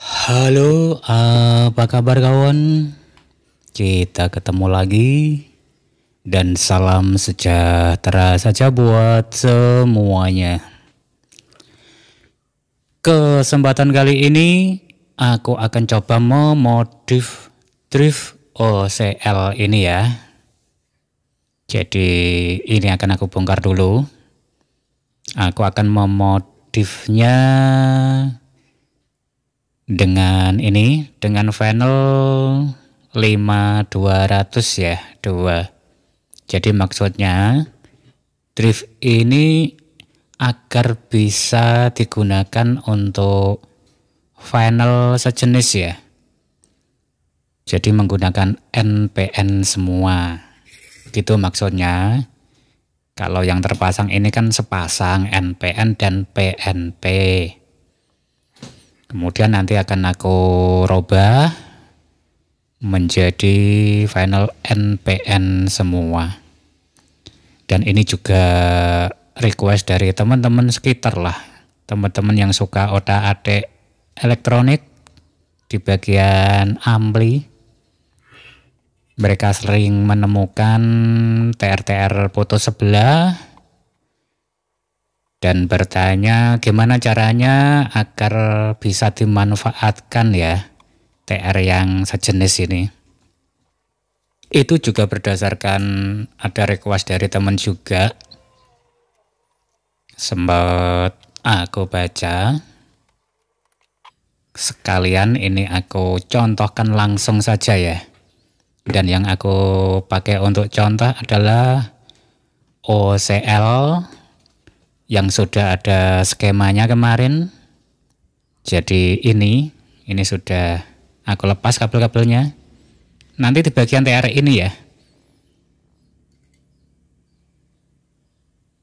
Halo, apa kabar kawan? Kita ketemu lagi dan salam sejahtera saja buat semuanya. Kesempatan kali ini aku akan coba memodif drift OCL ini ya. Jadi ini akan aku bongkar dulu. Aku akan memodifnya dengan panel 5200 ya, 2. Jadi maksudnya drift ini agar bisa digunakan untuk panel sejenis ya. Jadi menggunakan NPN semua. Gitu maksudnya. Kalau yang terpasang ini kan sepasang NPN dan PNP. Kemudian nanti akan aku robah menjadi final NPN semua. Dan ini juga request dari teman-teman sekitar lah. Teman-teman yang suka otak-atik elektronik di bagian ampli. Mereka sering menemukan TR-TR putus sebelah dan bertanya gimana caranya agar bisa dimanfaatkan ya TR yang sejenis ini. Itu juga berdasarkan ada request dari teman juga. Sempat aku baca. Sekalian ini aku contohkan langsung saja ya. Dan yang aku pakai untuk contoh adalah OCL yang sudah ada skemanya kemarin. Jadi ini sudah aku lepas kabel-kabelnya. Nanti di bagian TR ini ya.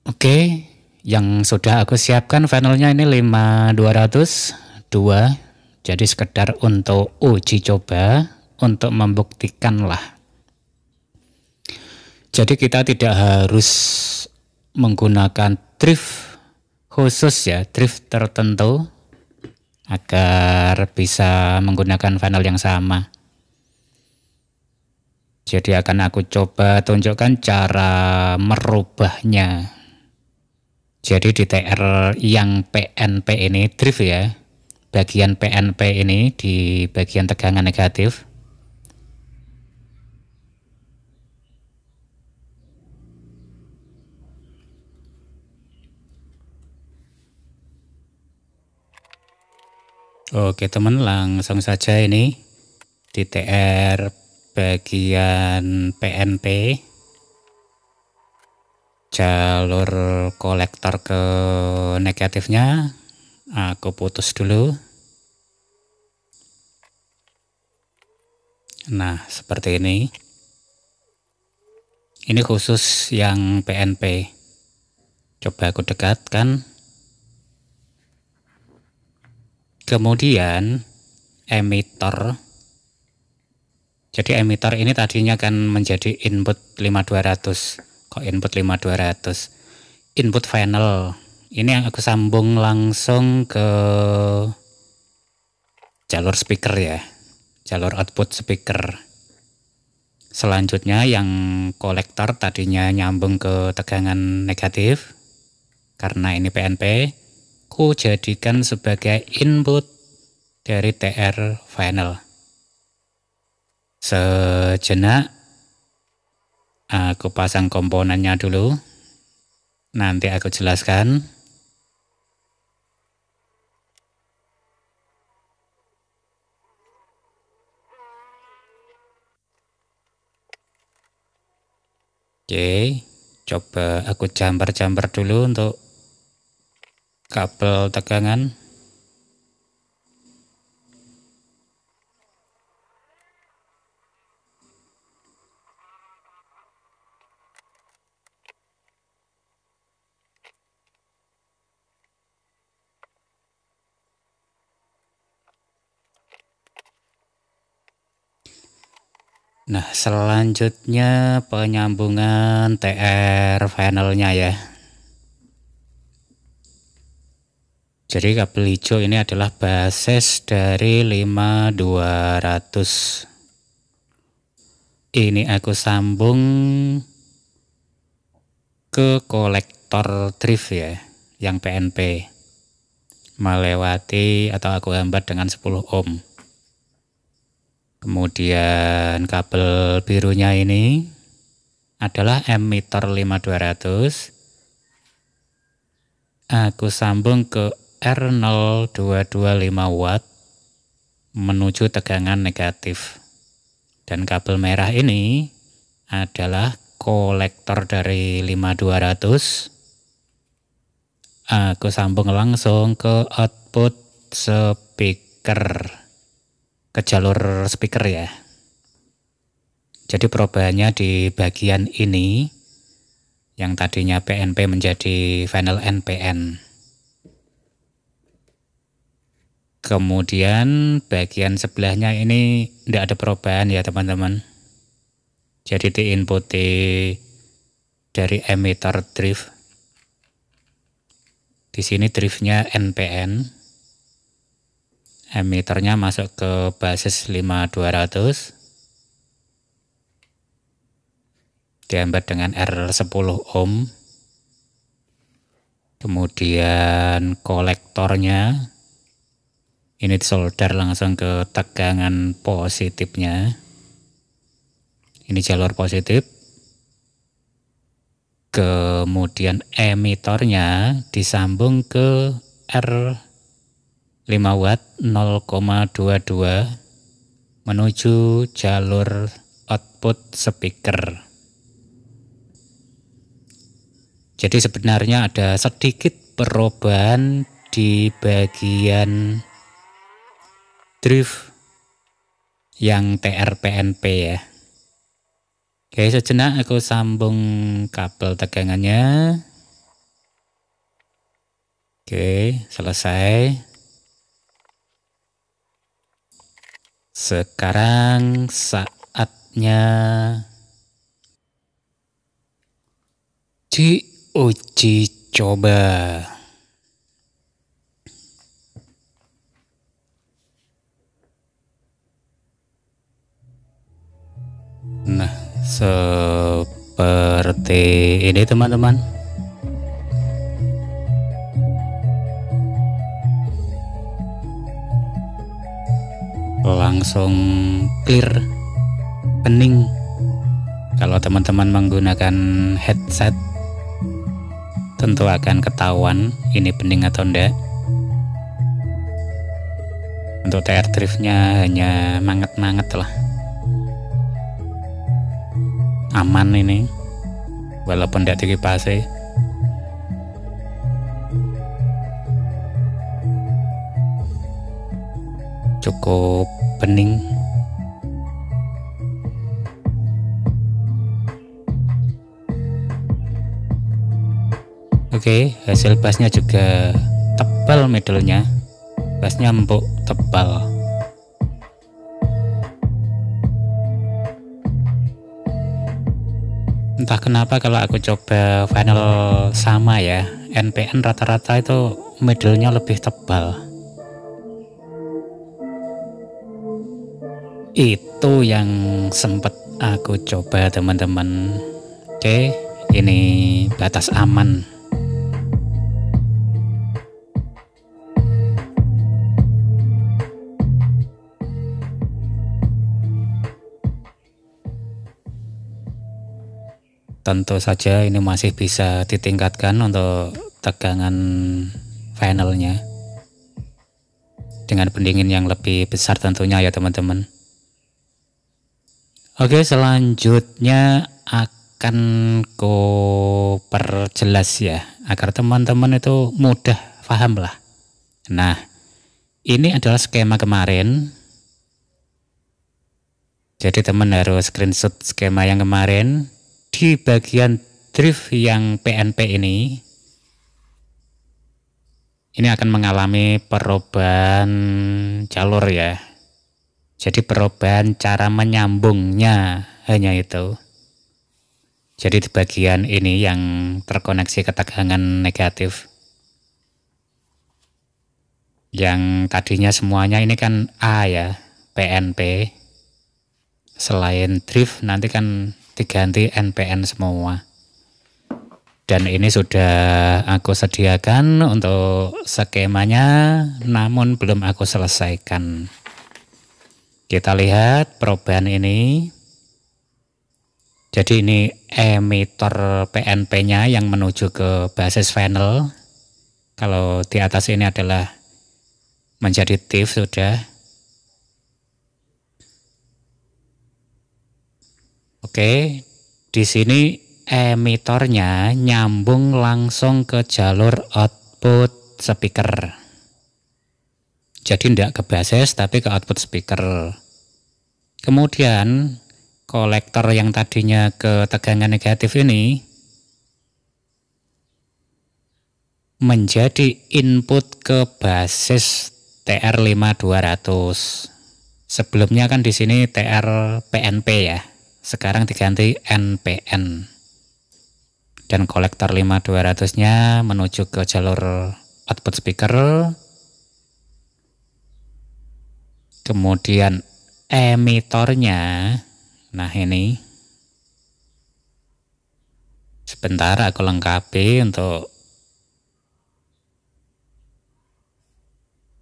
Oke, yang sudah aku siapkan panelnya ini 5200 2. Jadi sekedar untuk uji coba, untuk membuktikan lah. Jadi kita tidak harus menggunakan drift khusus ya, drift tertentu agar bisa menggunakan panel yang sama. Jadi akan aku coba tunjukkan cara merubahnya. Jadi di TR yang PNP ini drift ya, bagian PNP ini di bagian tegangan negatif. Oke teman, langsung saja ini di TR bagian PNP, jalur kolektor ke negatifnya aku putus dulu. Nah seperti ini. Ini khusus yang PNP. Coba aku dekatkan. Kemudian emitter. Jadi emitter ini tadinya kan menjadi input 5200. Kok input 5200? Input panel. Ini yang aku sambung langsung ke jalur speaker ya. Jalur output speaker. Selanjutnya yang kolektor tadinya nyambung ke tegangan negatif. Karena ini PNP. Ku jadikan sebagai input dari TR panel. Sejenak aku pasang komponennya dulu. Nanti aku jelaskan. Oke, coba aku jamper-jamper dulu untuk kabel tegangan. Nah, selanjutnya penyambungan TR panelnya ya. Jadi kabel hijau ini adalah basis dari 5200. Ini aku sambung ke kolektor drive ya, yang PNP, melewati atau aku hambat dengan 10 ohm. Kemudian kabel birunya ini adalah emitter 5200. Aku sambung ke R0225 watt menuju tegangan negatif. Dan kabel merah ini adalah kolektor dari 5200. Aku sambung langsung ke output speaker, ke jalur speaker ya. Jadi perubahannya di bagian ini, yang tadinya PNP menjadi final NPN. Kemudian bagian sebelahnya ini tidak ada perubahan ya teman-teman. Jadi diinputi dari emitter drive. Di sini drive-nya NPN. Emitternya masuk ke basis 5200. Dihambat dengan R10 ohm. Kemudian kolektornya ini disolder langsung ke tegangan positifnya. Ini jalur positif. Kemudian emitornya disambung ke R5 watt 0,22 menuju jalur output speaker. Jadi sebenarnya ada sedikit perubahan di bagian drive yang TR-PNP ya. Oke, sejenak aku sambung kabel tegangannya. Oke, selesai. Sekarang saatnya diuji coba. Nah, seperti ini teman-teman. Langsung clear, bening. Kalau teman-teman menggunakan headset, tentu akan ketahuan ini bening atau enggak. Untuk TR drive-nya hanya manget-manget lah. Aman ini, walaupun tidak dikipasi. Cukup bening. Oke, hasil bassnya juga tebal, middle-nya bassnya empuk tebal. Entah kenapa kalau aku coba final sama ya, NPN rata-rata itu middle-nya lebih tebal. Itu yang sempat aku coba teman-teman. Oke, ini batas aman. Tentu saja ini masih bisa ditingkatkan untuk tegangan finalnya dengan pendingin yang lebih besar tentunya ya teman-teman. Oke, selanjutnya akan ku perjelas ya, agar teman-teman itu mudah paham lah. Nah, ini adalah skema kemarin. Jadi teman harus screenshot skema yang kemarin. Di bagian drive yang PNP ini akan mengalami perubahan jalur ya. Jadi perubahan cara menyambungnya hanya itu. Jadi di bagian ini yang terkoneksi ke tegangan negatif. Yang tadinya semuanya ini kan A ya, PNP. Selain drift nanti kan diganti NPN semua. Dan ini sudah aku sediakan untuk skemanya, namun belum aku selesaikan. Kita lihat perubahan ini. Jadi ini emitter PNP-nya yang menuju ke basis panel. Kalau di atas ini adalah menjadi TIFF sudah. Oke, di sini emitornya nyambung langsung ke jalur output speaker. Jadi tidak ke basis tapi ke output speaker. Kemudian kolektor yang tadinya ke tegangan negatif ini menjadi input ke basis TR5200. Sebelumnya kan di sini TR PNP ya. Sekarang diganti NPN. Dan kolektor 5200-nya menuju ke jalur output speaker. Kemudian emitornya, nah ini sebentar aku lengkapi untuk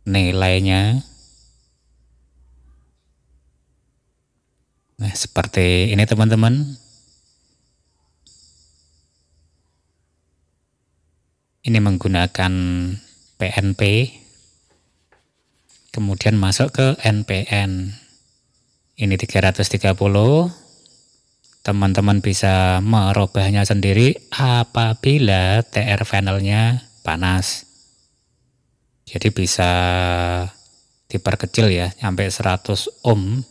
nilainya. Nah seperti ini teman-teman. Ini menggunakan PNP, kemudian masuk ke NPN. Ini 330. Teman-teman bisa merubahnya sendiri apabila TR panelnya panas. Jadi bisa diperkecil ya, sampai 100 ohm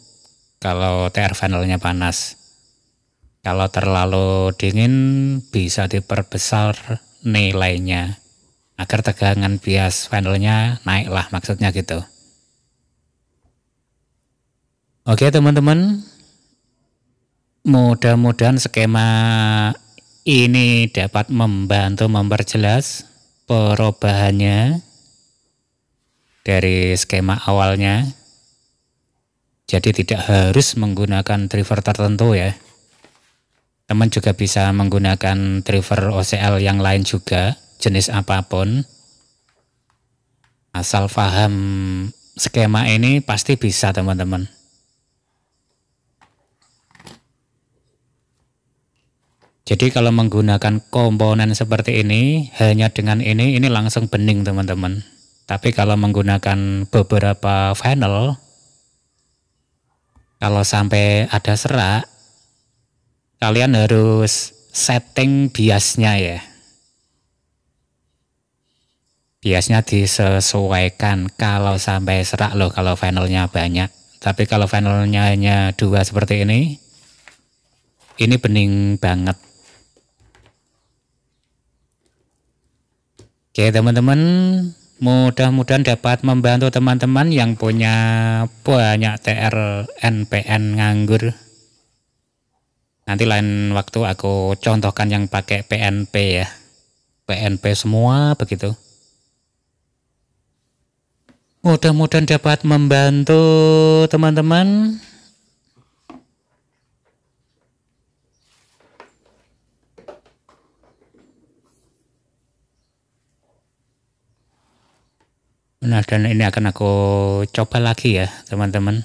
kalau TR panelnya panas. Kalau terlalu dingin bisa diperbesar nilainya agar tegangan bias panelnya naik lah, maksudnya gitu. Oke teman-teman, mudah-mudahan skema ini dapat membantu memperjelas perubahannya dari skema awalnya. Jadi tidak harus menggunakan driver tertentu ya. Teman juga bisa menggunakan driver OCL yang lain juga, jenis apapun. Asal paham skema ini pasti bisa teman-teman. Jadi kalau menggunakan komponen seperti ini, hanya dengan ini langsung bening teman-teman. Tapi kalau menggunakan beberapa panel, kalau sampai ada serak, kalian harus setting biasnya ya. Biasnya disesuaikan kalau sampai serak loh kalau panelnya banyak. Tapi kalau panelnya hanya 2 seperti ini bening banget. Oke teman-teman, mudah-mudahan dapat membantu teman-teman yang punya banyak TR NPN nganggur. Nanti lain waktu aku contohkan yang pakai PNP ya. PNP semua begitu. Mudah-mudahan dapat membantu teman-teman. Nah, dan ini akan aku coba lagi ya teman-teman.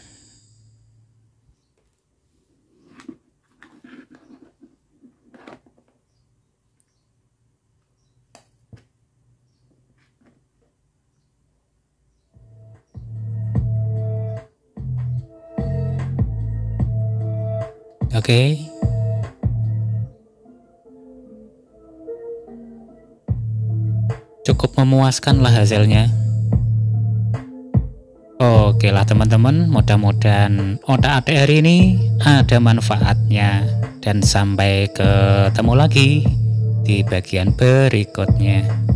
Oke. Cukup memuaskan lah hasilnya. Oke lah teman-teman, mudah-mudahan otak-atik hari ini ada manfaatnya. Dan sampai ketemu lagi di bagian berikutnya.